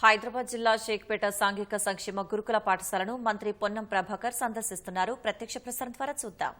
హైదరాబాద్ జిల్లా షేక్పేట సాంఘిక సంక్షేమ గురుకుల పాఠశాలను మంత్రి పొన్నం ప్రభాకర్ సందర్శిస్తున్నారు. ప్రత్యక్ష ప్రసారం ద్వారా చూద్దాం.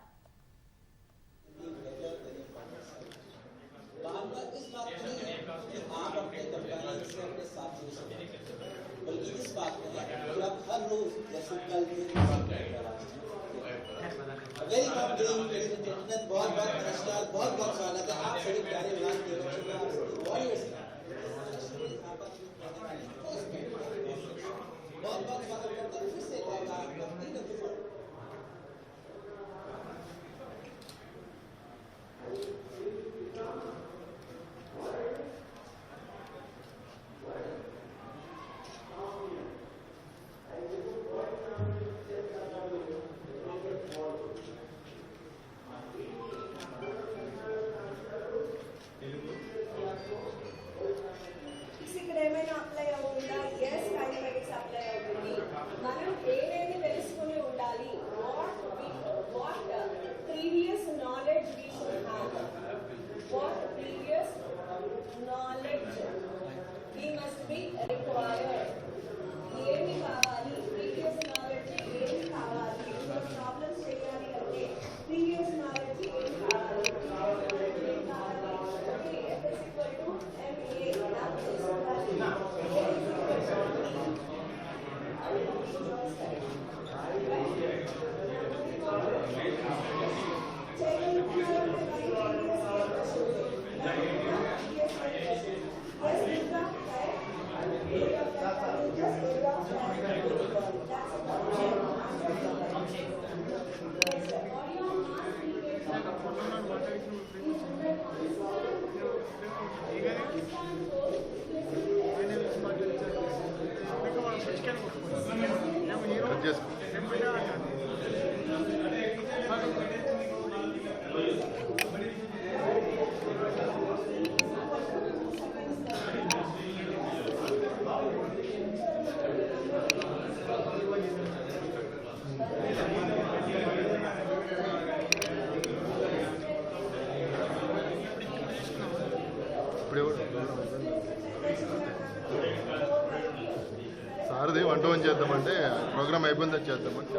సారది వంట చేద్దామంటే ప్రోగ్రామ్ అయిపోయింది చేద్దామని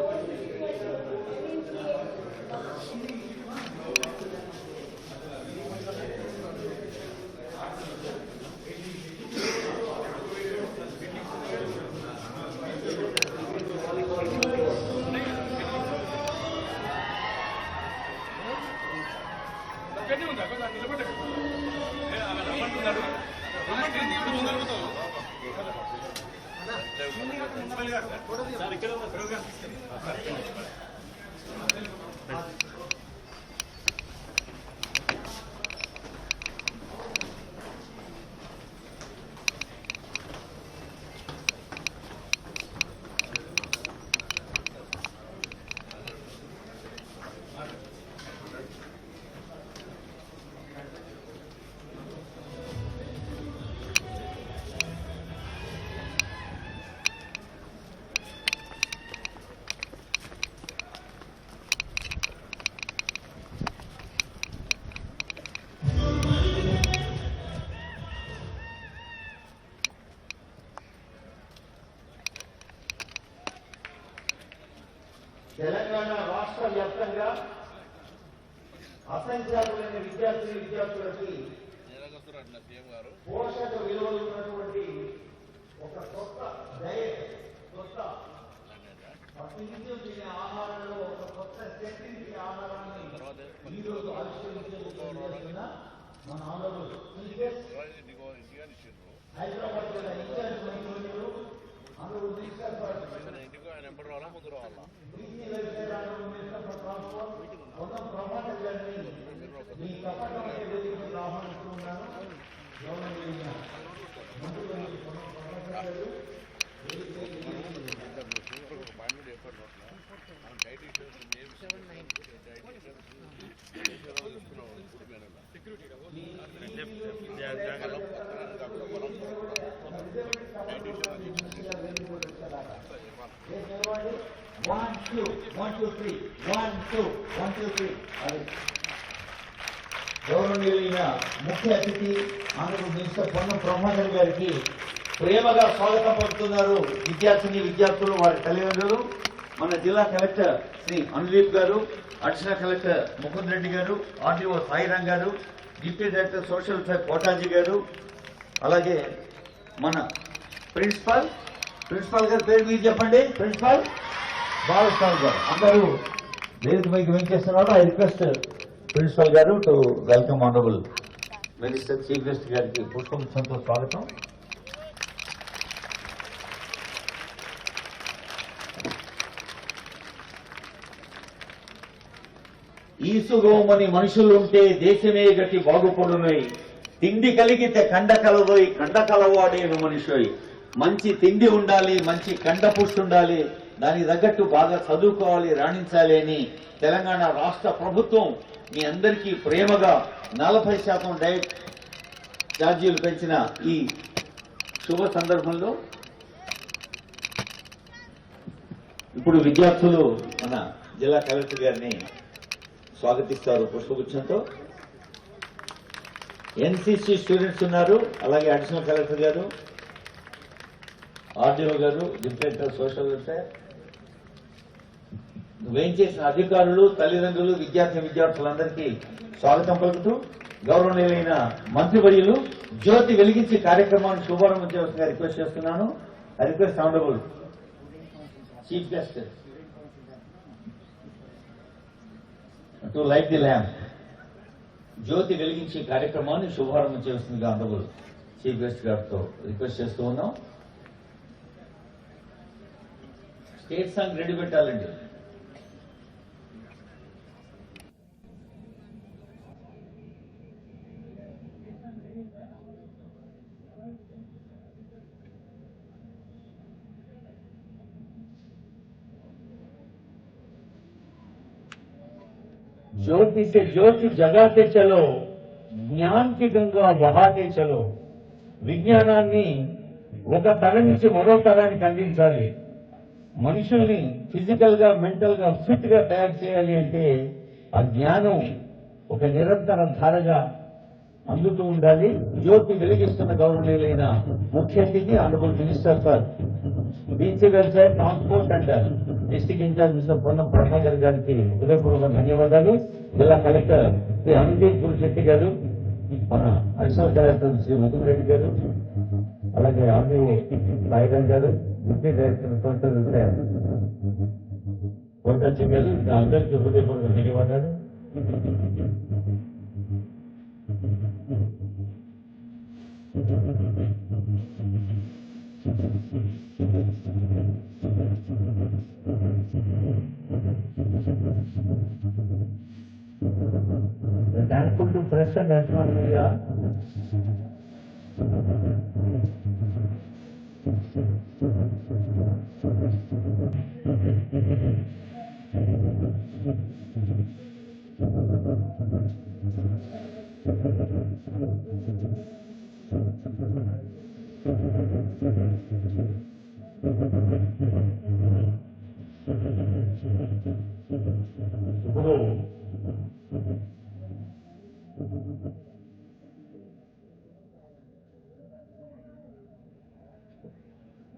తెలంగాణ రాష్ట్ర వ్యాప్తంగా అసంఖ్యాకులైన విద్యార్థులకి పోషక విలువలు ఉన్నటువంటి ఒక కొత్త డయట్, కొత్త తినే ఆహారంలో ఒక కొత్త శక్తిని ఆహారాన్ని ఈరోజు ఆవిష్కరించిన మన ఆంధ్రప్రదేశ్ హైదరాబాద్ జిల్లా ఇన్ఛార్జ్ మంత్రులు అందరూ ప్రభాకర్ గారిని మీ తప్పకుండా వేదికపై ఆహ్వానిస్తున్నాను. గౌరవనీయులైన ముఖ్య అతిథి ఆంధ్రప్రదేశ్ మినిస్టర్ పొన్నం ప్రభాకర్ గారికి ప్రేమగా స్వాగతం పలుకుతున్నారు విద్యార్థులు వారి తల్లిదండ్రులు. మన జిల్లా కలెక్టర్ శ్రీ అనుదీప్ గారు, అడిషనల్ కలెక్టర్ ముకుంద్ రెడ్డి గారు, ఆర్డీఓ సాయిరాం గారు, డిప్యూటీ డైరెక్టర్ సోషల్ వెల్ఫేర్ కోటాజీ గారు, అలాగే మన ప్రిన్సిపాల్ గారి పేరు మీరు చెప్పండి. ప్రిన్సిపాల్ బాలస్వామి గారు అందరూ వేదిక పైకి వెంచేస్తున్నారు. ఐ రిక్వెస్ట్ ప్రిన్సిపల్ గారు to welcome honourable minister chief guest గారికి పుష్పగుచ్చంతో స్వాగతం. ఈసుగోమని మనుషులుంటే దేశమే గట్టి బాగుపడునై, తిండి కలిగితే కండ కలదోయ్, కండ కలవాడేను మనిషోయ్. మంచి తిండి ఉండాలి, మంచి కండ పుష్టి ఉండాలి, దానికి తగ్గట్టు బాగా చదువుకోవాలి, రాణించాలి అని తెలంగాణ రాష్ట్ర ప్రభుత్వం మీ అందరికీ ప్రేమగా 40% డైట్ ఛార్జీలు పెంచిన ఈ శుభ సందర్భంలో ఇప్పుడు విద్యార్థులు మన జిల్లా కలెక్టర్ గారిని స్వాగతిస్తారు పుష్పగుచ్చంతో. ఎన్సీసీ స్టూడెంట్స్ ఉన్నారు, అలాగే అడిషనల్ కలెక్టర్ గారు, ఆర్డీఓ గారు, డిప్యూటీ సోషల్ వెల్ఫేర్, వేయించేసిన అధికారులు, తల్లిదండ్రులు, విద్యార్థులందరికీ స్వాగతం పలుకుతూ గౌరవనీయులైన మంత్రివర్యులు జ్యోతి వెలిగించి కార్యక్రమాన్ని శుభారంభం చేయవలసిందిగా రిక్వెస్ట్ చేస్తున్నాను. I request honourable chief guest to light the lamp. జ్యోతి వెలిగించి కార్యక్రమాన్ని శుభారంభం చేయవలసిందిగా ఆనరబుల్ చీఫ్ గెస్ట్ గారితో రిక్వెస్ట్ చేస్తూ ఉన్నాం. స్టేట్ సాంగ్ రెడీ పెట్టాలండి. ज्योति से ज्योति जगाते चलो, జ్ఞాన్ కి గంగా బహాతే చలో. విజ్ఞానాన్ని ఒక తరం నుంచి మరో తరానికి అందించాలి. మనుషుల్ని ఫిజికల్ గా, మెంటల్ గా ఫిట్ గా తయారు చేయాలి అంటే ఆ జ్ఞానం ఒక నిరంతర ధారగా అందుతూ ఉండాలి. జ్యోతి వెలిగిస్తున్న గౌరవనీయులైన ముఖ్య అతిథి honourable minister for BC welfare, transport and district incharge mister Ponnam Prabhakar గారికి హృదయపూర్వక ధన్యవాదాలు. జిల్లా కలెక్టర్ శ్రీ అనుదీప్ గురుశెట్టి గారు, మన అడిషనల్ కలెక్టర్ శ్రీ ముకుంద్ రెడ్డి గారు, అలాగే ఆర్డీఓ సాయిరాం గారు, డిప్యూటీ డైరెక్టర్ సోషల్ వెల్ఫేర్ కోటాజీ గారు, అందరికీ హృదయపూర్వక ధన్యవాదాలు. Thankful to press and national media.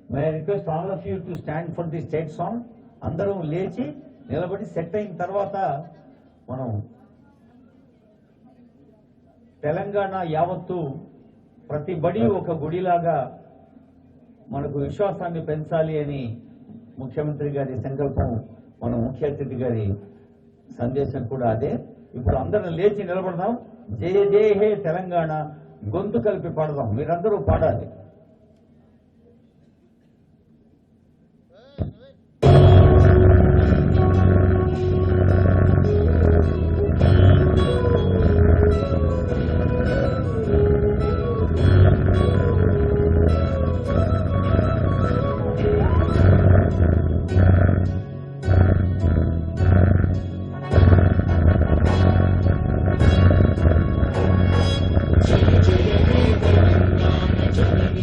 May I request all of you to stand for the state song? అందరూ లేచి నిలబడి సెట్ అయిన తర్వాత మనం తెలంగాణ యావత్తు ప్రతి బడి ఒక గుడిలాగా మనకు విశ్వాసాన్ని పెంచాలి అని ముఖ్యమంత్రి గారి సంకల్పం, మన ముఖ్య అతిథి గారి సందేశం కూడా అదే. ఇప్పుడు అందరం లేచి నిలబడదాం. జయ జయ హే తెలంగాణ గొంతు కలిపి పాడదాం. మీరందరూ పాడాలి. జయ జయ హే తెలంగాణ జననీ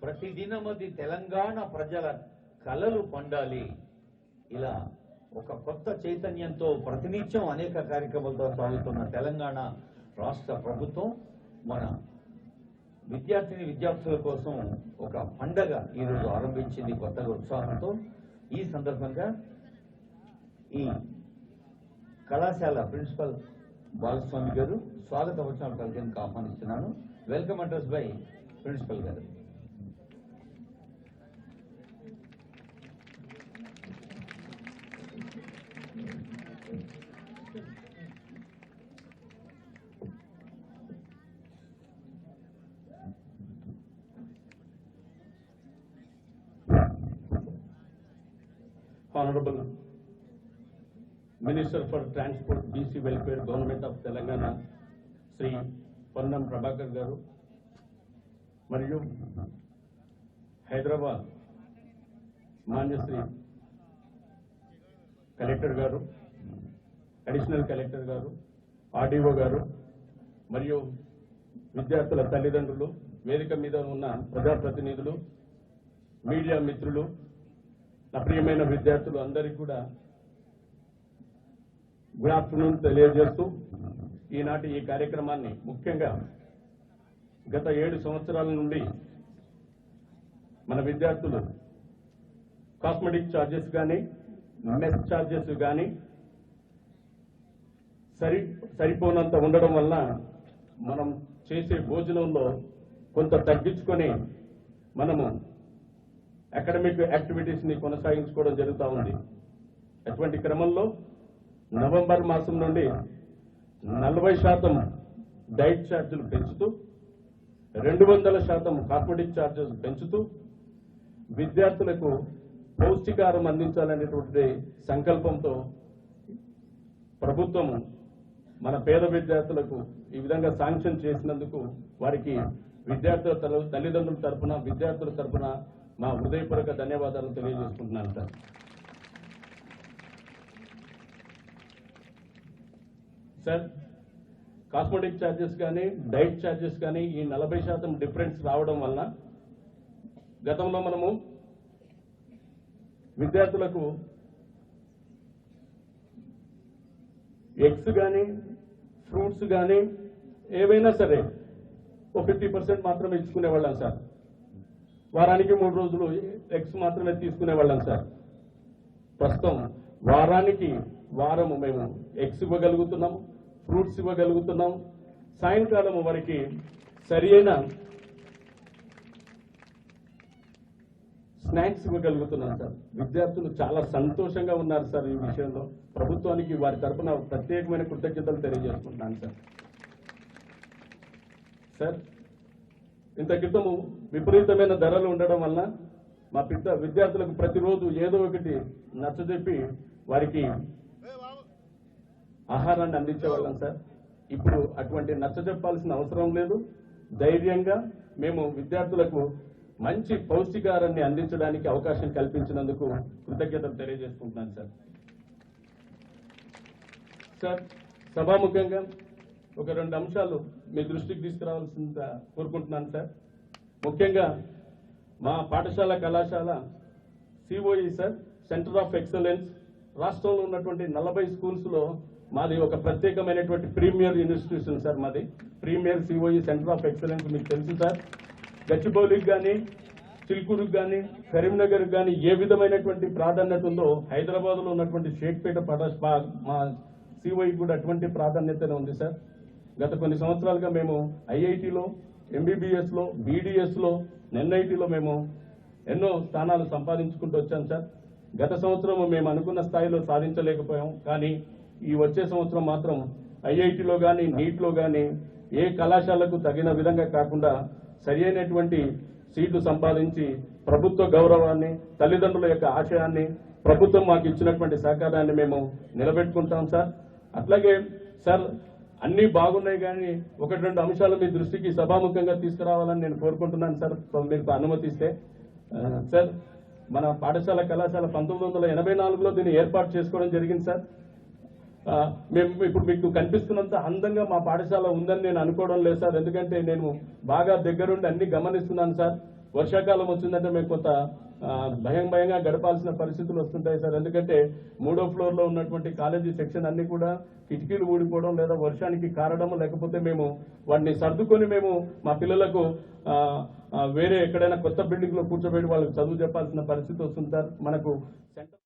ప్రతిదినమది తెలంగాణ ప్రజల కలలు పండాలి. ఇలా ఒక కొత్త చైతన్యంతో ప్రతినిత్యం అనేక కార్యక్రమాలతో సాగుతున్న తెలంగాణ రాష్ట్ర ప్రభుత్వం మన విద్యార్థుల కోసం ఒక పండగ ఈరోజు ఆరంభించింది కొత్తగా ఉత్సాహంతో. ఈ సందర్భంగా ఈ కళాశాల ప్రిన్సిపల్ బాలస్వామి గారు స్వాగత వచనాలు పలికేందుకు ఆహ్వానిస్తున్నాను. వెల్కమ్ అడ్రస్ బై ప్రిన్సిపల్ గారు. Honorable Minister for Transport, BC Welfare, Government of Telangana, Sri Ponnam Prabhakar Garu, మరియు హైదరాబాద్ మాన్యశ్రీ కలెక్టర్ గారు, అడిషనల్ కలెక్టర్ గారు, ఆర్డీఓ గారు, మరియు విద్యార్థుల తల్లిదండ్రులు, వేదిక మీద ఉన్న ప్రజాప్రతినిధులు, మీడియా మిత్రులు, నా ప్రియమైన విద్యార్థులు అందరికీ కూడా గుడ్ ఆఫ్టర్నూన్ తెలియజేస్తూ ఈనాటి ఈ కార్యక్రమాన్ని ముఖ్యంగా గత 7 సంవత్సరాల నుండి మన విద్యార్థులు కాస్మెటిక్ ఛార్జెస్ కానీ మెస్ ఛార్జెస్ కానీ సరిపోనంత ఉండడం వల్ల మనం చేసే భోజనంలో కొంత తగ్గించుకొని మనము అకాడమిక్ యాక్టివిటీస్ ని కొనసాగించుకోవడం జరుగుతూ ఉంది. అటువంటి క్రమంలో నవంబర్ మాసం నుండి 40% డైట్ ఛార్జీలు పెంచుతూ 200% కాస్మెటిక్ ఛార్జెస్ పెంచుతూ విద్యార్థులకు పౌష్టికాహారం అందించాలనేటువంటి సంకల్పంతో ప్రభుత్వం మన పేద విద్యార్థులకు ఈ విధంగా శాంక్షన్ చేసినందుకు వారికి విద్యార్థుల తల్లిదండ్రుల తరఫున విద్యార్థుల తరఫున మా హృదయపూర్వక ధన్యవాదాలు తెలియజేసుకుంటున్నాను సార్. సార్, కాస్మెటిక్ ఛార్జెస్ కానీ డైట్ ఛార్జెస్ కానీ ఈ 40% డిఫరెన్స్ రావడం వల్ల గతంలో మనము విద్యార్థులకు ఎగ్స్ కానీ ఫ్రూట్స్ కానీ ఏవైనా సరే 50% మాత్రమే ఇచ్చుకునేవాళ్ళం సార్. వారానికి 3 రోజులు ఎగ్స్ మాత్రమే తీసుకునేవాళ్ళం సార్. ప్రస్తుతం వారము మేము ఎగ్స్ ఇవ్వగలుగుతున్నాము, ఫ్రూట్స్ ఇవ్వగలుగుతున్నాం. సాయంకాలం వారికి సరైన స్నాక్స్ ఇవ్వగలుగుతున్నాం సార్. విద్యార్థులు చాలా సంతోషంగా ఉన్నారు సార్. ఈ విషయంలో ప్రభుత్వానికి వారి తరఫున ప్రత్యేకమైన కృతజ్ఞతలు తెలియజేసుకుంటున్నాను సార్. సార్, ఇంత క్రితము విపరీతమైన ధరలు ఉండడం వల్ల మా విద్యార్థులకు ప్రతిరోజు ఏదో ఒకటి నచ్చజెప్పి వారికి ఆహారాన్ని అందించేవాళ్ళం సార్. ఇప్పుడు అటువంటి నచ్చజెప్పాల్సిన అవసరం లేదు. ధైర్యంగా మేము విద్యార్థులకు మంచి పౌష్టికాహారాన్ని అందించడానికి అవకాశం కల్పించినందుకు కృతజ్ఞతలు తెలియజేసుకుంటున్నాను సార్. సార్, సభాముఖంగా ఒక 2 అంశాలు మీ దృష్టికి తీసుకురావాల్సిందిగా కోరుకుంటున్నాను సార్. ముఖ్యంగా మా పాఠశాల కళాశాల COE sir, centre of excellence, రాష్ట్రంలో ఉన్నటువంటి 40 స్కూల్స్ లో మాది ఒక ప్రత్యేకమైనటువంటి ప్రీమియర్ ఇన్స్టిట్యూషన్ సార్. మాది premier COE centre of excellence మీకు తెలుసు సార్. గచ్చిబౌలికి కానీ, చిల్కూరుకి కానీ, కరీంనగర్కి కానీ ఏ విధమైనటువంటి ప్రాధాన్యత ఉందో హైదరాబాద్ లో ఉన్నటువంటి షేక్పేట మా సిఓఈ కూడా అటువంటి ప్రాధాన్యతనే ఉంది సార్. గత కొన్ని సంవత్సరాలుగా మేము ఐఐటిలో, ఎంబీబీఎస్ లో, బీడీఎస్ లో, ఎన్ఐటిలో మేము ఎన్నో స్థానాలు సంపాదించుకుంటూ వచ్చాం సార్. గత సంవత్సరం మేము అనుకున్న స్థాయిలో సాధించలేకపోయాం. కానీ ఈ వచ్చే సంవత్సరం మాత్రం ఐఐటిలో కానీ, నీట్లో కానీ ఏ కళాశాలకు తగిన విధంగా కాకుండా సరి అయినటువంటి సీట్లు సంపాదించి ప్రభుత్వ గౌరవాన్ని, తల్లిదండ్రుల యొక్క ఆశయాన్ని, ప్రభుత్వం మాకు ఇచ్చినటువంటి సహకారాన్ని మేము నిలబెట్టుకుంటాం సార్. అట్లాగే సార్, అన్ని బాగున్నాయి కానీ 1-2 అంశాలు మీ దృష్టికి సభాముఖంగా తీసుకురావాలని నేను కోరుకుంటున్నాను సార్, మీరు అనుమతిస్తే. సార్, మన పాఠశాల కళాశాల 1984లో దీన్ని ఏర్పాటు చేసుకోవడం జరిగింది సార్. మేము ఇప్పుడు మీకు కనిపిస్తున్నంత అందంగా మా పాఠశాల ఉందని నేను అనుకోవడం లేదు సార్. ఎందుకంటే నేను బాగా దగ్గరుండి అన్ని గమనిస్తున్నాను సార్. వర్షాకాలం వచ్చిందంటే మేము కొంత భయంగా గడపాల్సిన పరిస్థితులు వస్తుంటాయి సార్. ఎందుకంటే 3వ ఫ్లోర్ లో ఉన్నటువంటి కాలేజీ సెక్షన్ అన్ని కూడా కిటికీలు ఊడిపోవడం, లేదా వర్షానికి కారడం, లేకపోతే మేము వాటిని సర్దుకొని మేము మా పిల్లలకు వేరే ఎక్కడైనా కొత్త బిల్డింగ్ లో కూర్చోబెట్టి వాళ్ళకి చదువు చెప్పాల్సిన పరిస్థితి వస్తుంది సార్. మనకు సెంటర్